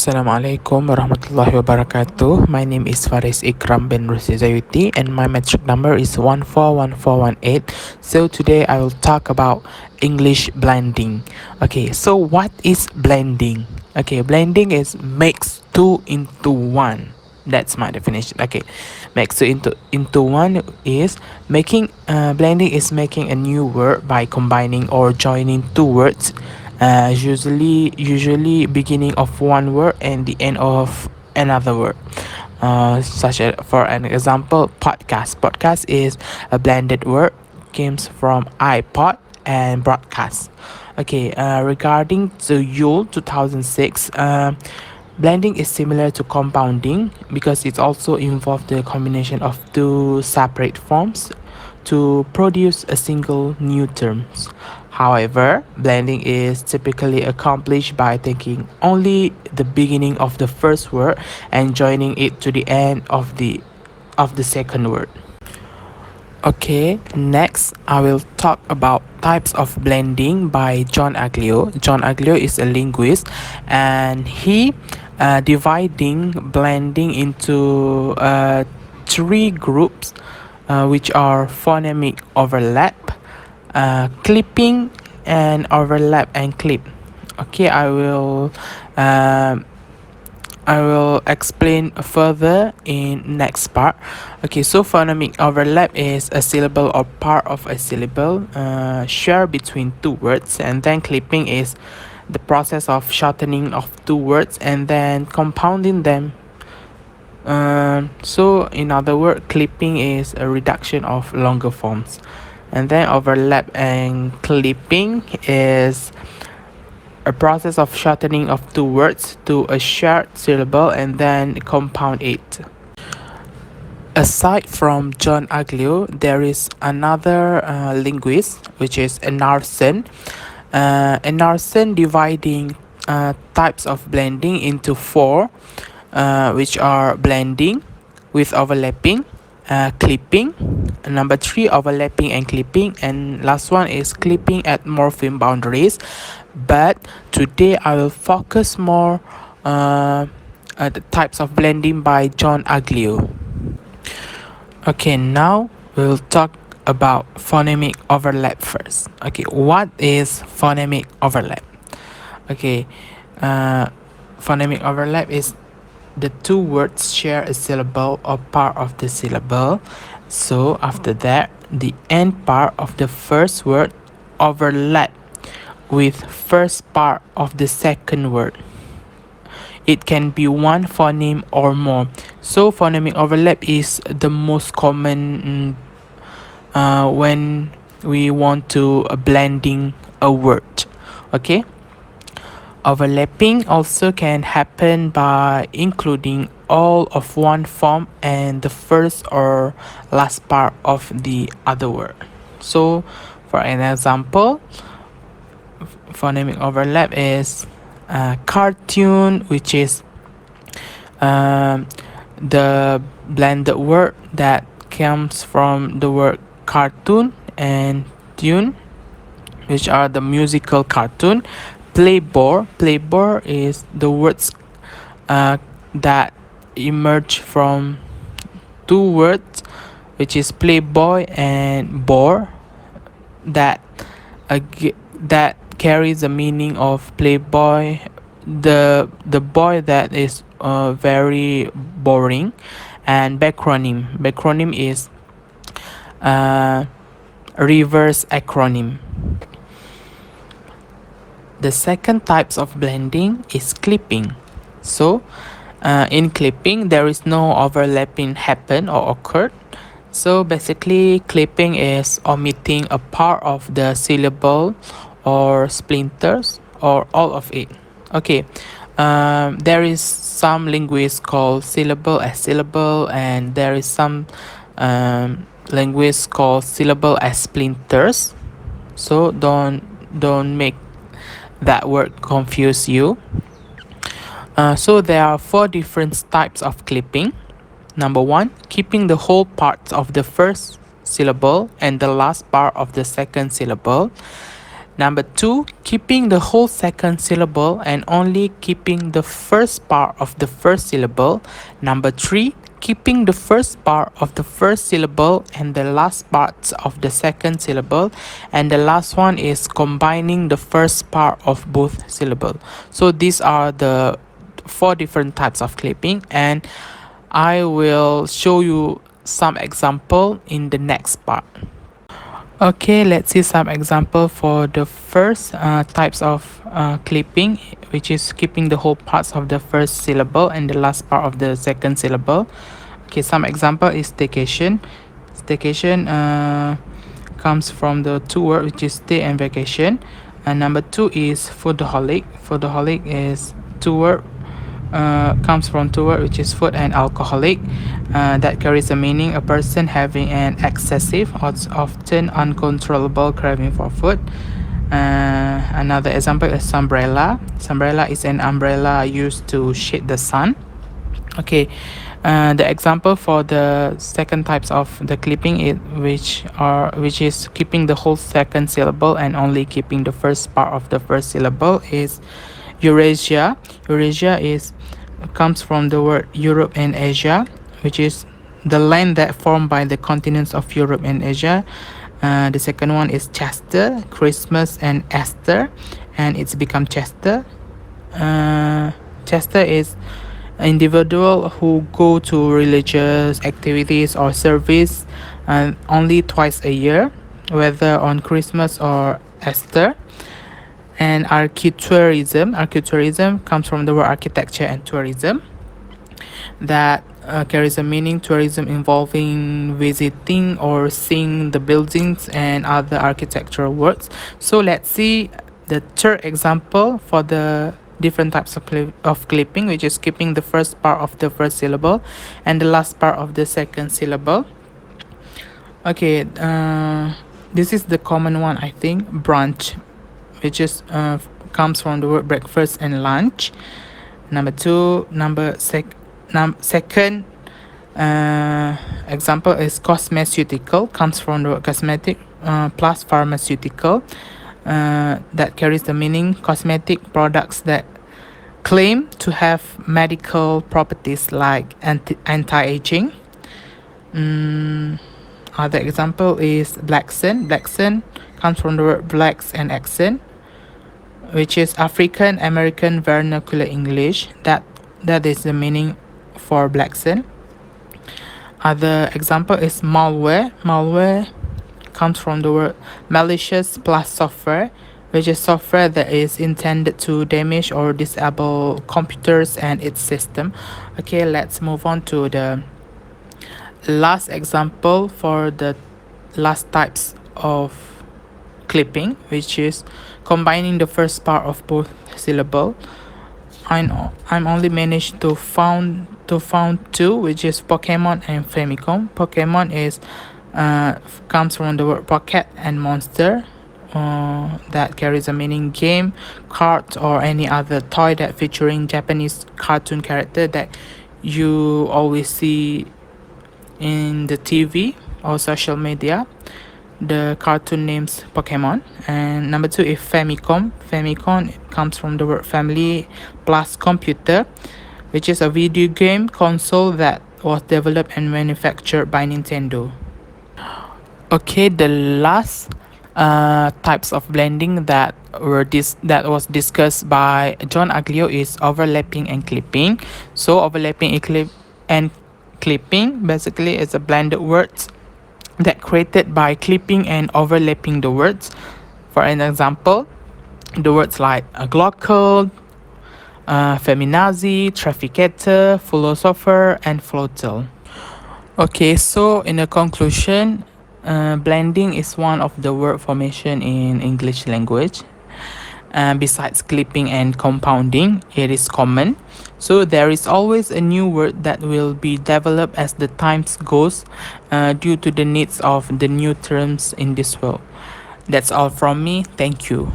Assalamualaikum warahmatullahi wabarakatuh. My name is Faris Ikram bin Rusi Zayuti and my metric number is 141418. So today I will talk about English blending. Okay, so what is blending? Okay, blending is mix two into one. That's my definition. Okay, mix two into one is making blending is making a new word by combining or joining two words, usually beginning of one word and the end of another word. Such as for an example, podcast is a blended word, comes from iPod and broadcast. Okay, regarding to Yule 2006, blending is similar to compounding because it also involves the combination of two separate forms to produce a single new term. However, blending is typically accomplished by taking only the beginning of the first word and joining it to the end of the second word. Okay, next I will talk about types of blending by John Aglio. John Aglio is a linguist and he dividing blending into three groups, which are phonemic overlap, clipping, and overlap and clip. Okay, I will explain further in next part. Okay, so phonemic overlap is a syllable or part of a syllable shared between two words, and then clipping is the process of shortening of two words and then compounding them. So in other words, clipping is a reduction of longer forms, and then overlap and clipping is a process of shortening of two words to a shared syllable and then compound it. Aside from John Aglio, there is another linguist, which is Enarsson. Enarsson dividing types of blending into four, which are blending with overlapping, clipping, number three overlapping and clipping, and last one is clipping at morpheme boundaries. But today I will focus more the types of blending by John Aglio. Okay, now we'll talk about phonemic overlap first. Okay, what is phonemic overlap? Okay, phonemic overlap is the two words share a syllable or part of the syllable. So after that, the end part of the first word overlap with first part of the second word. It can be one phoneme or more. So phonemic overlap is the most common when we want to blending a word. Okay. Overlapping also can happen by including all of one form and the first or last part of the other word. So for an example, phonemic overlap is cartoon, which is the blended word that comes from the word cartoon, and tune, which are the musical cartoon. Playboy is the words that emerge from two words, which is playboy and bore, that that carries the meaning of playboy, the boy that is very boring, and backronym is reverse acronym. The second types of blending is clipping. So in clipping there is no overlapping happen or occurred. So basically clipping is omitting a part of the syllable or splinters or all of it. Okay, there is some linguists call syllable as syllable, and there is some linguists call syllable as splinters. So don't make that word confuse you. So there are four different types of clipping. Number one, keeping the whole part of the first syllable and the last part of the second syllable. Number two, keeping the whole second syllable and only keeping the first part of the first syllable. Number three, keeping the first part of the first syllable and the last parts of the second syllable. And the last one is combining the first part of both syllables. So these are the four different types of clipping, and I will show you some example in the next part. Okay, let's see some example for the first types of clipping, which is keeping the whole parts of the first syllable and the last part of the second syllable. Okay, some example is staycation. Staycation comes from the two words, which is stay and vacation. And number two is foodaholic. Foodaholic is two word, comes from two words, which is food and alcoholic. That carries a meaning: a person having an excessive or often uncontrollable craving for food. Another example is umbrella. Umbrella is an umbrella used to shade the sun. Okay, the example for the second types of the clipping which is keeping the whole second syllable and only keeping the first part of the first syllable is Eurasia. Eurasia is comes from the word Europe and Asia, which is the land that formed by the continents of Europe and Asia. The second one is Chester, Christmas and Esther, and it's become Chester. Chester is individual who go to religious activities or service only twice a year, whether on Christmas or Easter. And architecturism comes from the word architecture and tourism, that carries a meaning: tourism involving visiting or seeing the buildings and other architectural works. So let's see the third example for the different types of clipping, which is keeping the first part of the first syllable and the last part of the second syllable. Okay, this is the common one, I think: brunch, which is comes from the word breakfast and lunch. Second example is cosmeceutical, comes from the word cosmetic plus pharmaceutical, that carries the meaning: cosmetic products that claim to have medical properties like anti-aging. Other example is blackson. Blackson comes from the word blacks and accent, which is African American vernacular English. That is the meaning for blackson. Other example is malware. Malware comes from the word malicious plus software, which is software that is intended to damage or disable computers and its system. Okay, let's move on to the last example for the last types of clipping, which is combining the first part of both syllable. I'm only managed to found two, which is Pokemon and Famicom. Pokemon is comes from the word pocket and monster, that carries a meaning: game, card, or any other toy that featuring Japanese cartoon character that you always see in the TV or social media. The cartoon names Pokemon. And number two is Famicom. Famicom comes from the word family plus computer, which is a video game console that was developed and manufactured by Nintendo. Okay, the last types of blending that was discussed by John Aglio is overlapping and clipping. So overlapping and clipping basically is a blended words that created by clipping and overlapping the words. For an example, the words like glocal, feminazi, trafficator, philosopher, and floatel. Okay, so in a conclusion, blending is one of the word formation in English language. Besides clipping and compounding, it is common. So there is always a new word that will be developed as the times goes, due to the needs of the new terms in this world. That's all from me. Thank you.